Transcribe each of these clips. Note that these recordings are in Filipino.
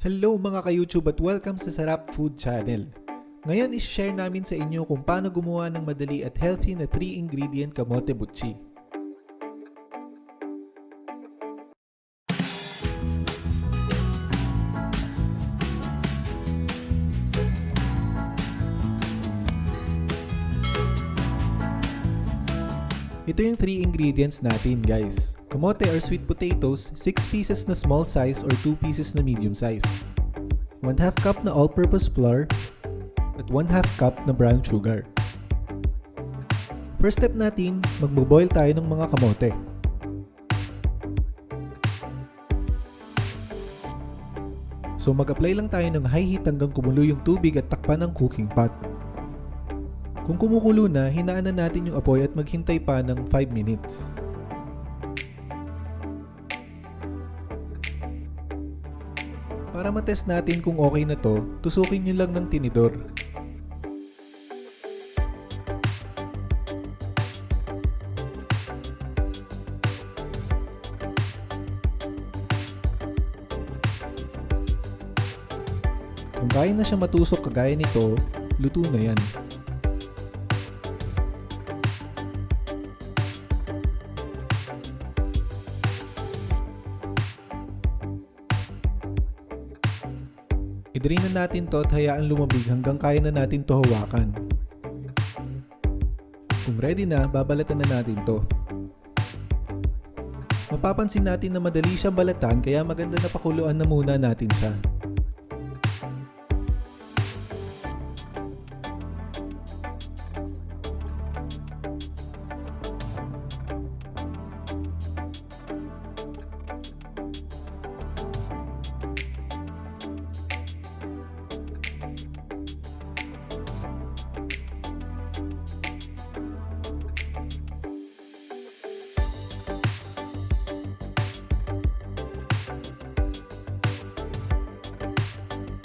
Hello mga ka-YouTube at welcome sa Sarap Food Channel. Ngayon isi-share namin sa inyo kung paano gumawa ng madali at healthy na 3-ingredient kamote butchi. Ito yung 3 ingredients natin guys. Kamote or sweet potatoes, 6 pieces na small size or 2 pieces na medium size. 1/2 cup na all-purpose flour at 1/2 cup na brown sugar. First step natin, magbo-boil tayo ng mga kamote. So mag-apply lang tayo ng high heat hanggang kumulo yung tubig at takpan ang cooking pot. Kung kumukulo na, hinaan na natin yung apoy at maghintay pa ng 5 minutes. Para matest natin kung okay na to, tusukin nyo lang ng tinidor. Kung kaya na siya matusok kagaya nito, luto na yan. I-drain na natin to at hayaan lumambig hanggang kaya na natin to hawakan. Kung ready na, babalatan na natin to. Mapapansin natin na madali siyang balatan kaya maganda na pakuluan na muna natin siya.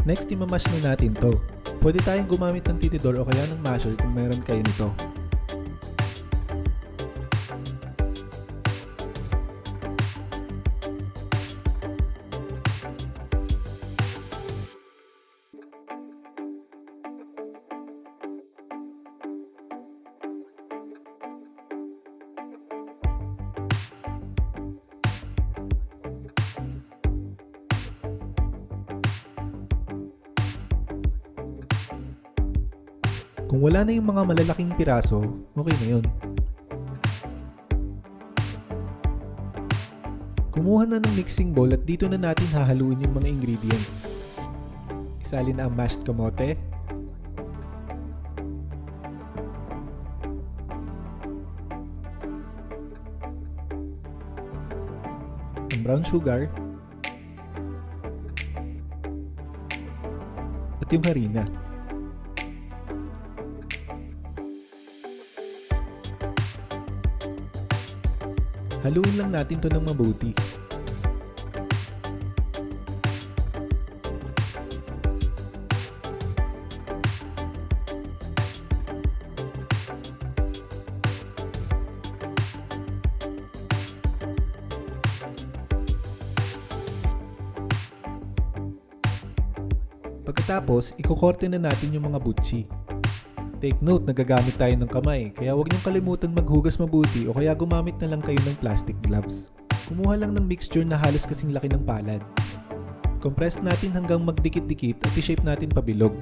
Next, imamash na natin to. Pwede tayong gumamit ng tinidor o kaya ng masher kung mayroon kayo nito. Kung wala na yung mga malalaking piraso, okay na yun. Kumuha na ng mixing bowl at dito na natin hahaluin yung mga ingredients. Isalin na ang mashed kamote, ang brown sugar, at yung harina. Haluin lang natin to ng mabuti. Pagkatapos, ikukorte na natin yung mga butchi. Take note, nagagamit tayo ng kamay, kaya huwag niyong kalimutan maghugas mabuti o kaya gumamit na lang kayo ng plastic gloves. Kumuha lang ng mixture na halos kasing laki ng palad. Compress natin hanggang magdikit-dikit at i-shape natin pabilog.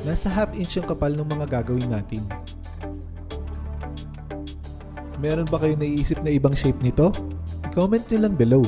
Nasa 1/2 inch yung kapal ng mga gagawin natin. Meron ba kayo naiisip na ibang shape nito? I-comment nyo lang below.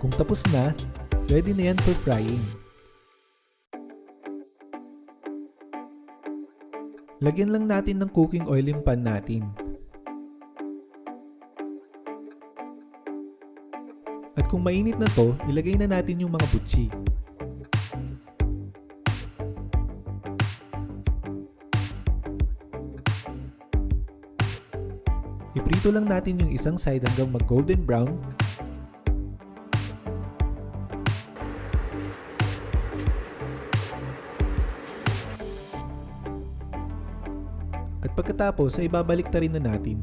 Kung tapos na, ready na yan for frying. Lagyan lang natin ng cooking oil yung pan natin. At kung mainit na to, ilagay na natin yung mga butchi. Iprito lang natin yung isang side hanggang mag golden brown. At pagkatapos ay ibabalik na rin na natin.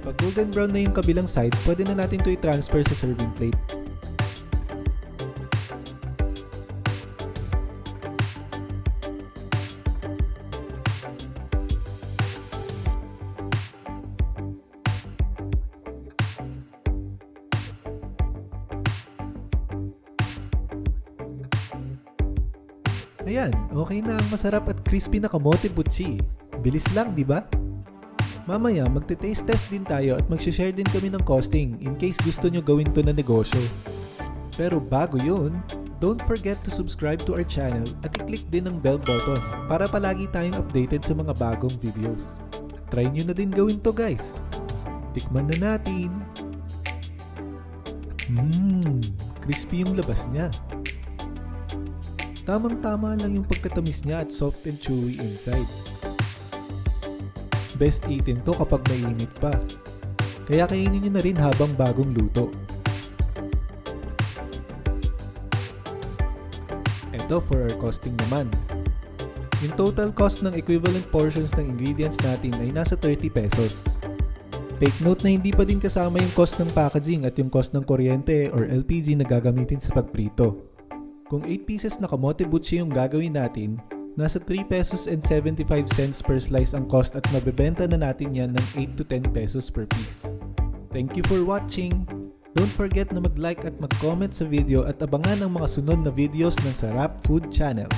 Pag golden brown na yung kabilang side, pwede na natin ito i-transfer sa serving plate. Ayan, okay na ang masarap at crispy na kamote butchi. Bilis lang, di ba? Mamaya, magte-taste test din tayo at mag-share din kami ng costing in case gusto nyo gawin to na negosyo. Pero bago yun, don't forget to subscribe to our channel at i-click din ang bell button para palagi tayong updated sa mga bagong videos. Try nyo na din gawin to guys. Tikman na natin. Crispy yung labas niya. Tamang-tama lang yung pagkatamis niya at soft and chewy inside. Best eaten to kapag mainit pa. Kaya kainin nyo na rin habang bagong luto. Ito for our costing naman. Yung total cost ng equivalent portions ng ingredients natin ay nasa 30 pesos. Take note na hindi pa din kasama yung cost ng packaging at yung cost ng kuryente or LPG na gagamitin sa pagprito. Kung 8 pieces na kamote butchi yung gagawin natin, nasa 3 pesos and 75 cents per slice ang cost at mabebenta na natin yan ng 8 to 10 pesos per piece. Thank you for watching! Don't forget na mag-like at mag-comment sa video at abangan ang mga sunod na videos ng Sarap Food Channel.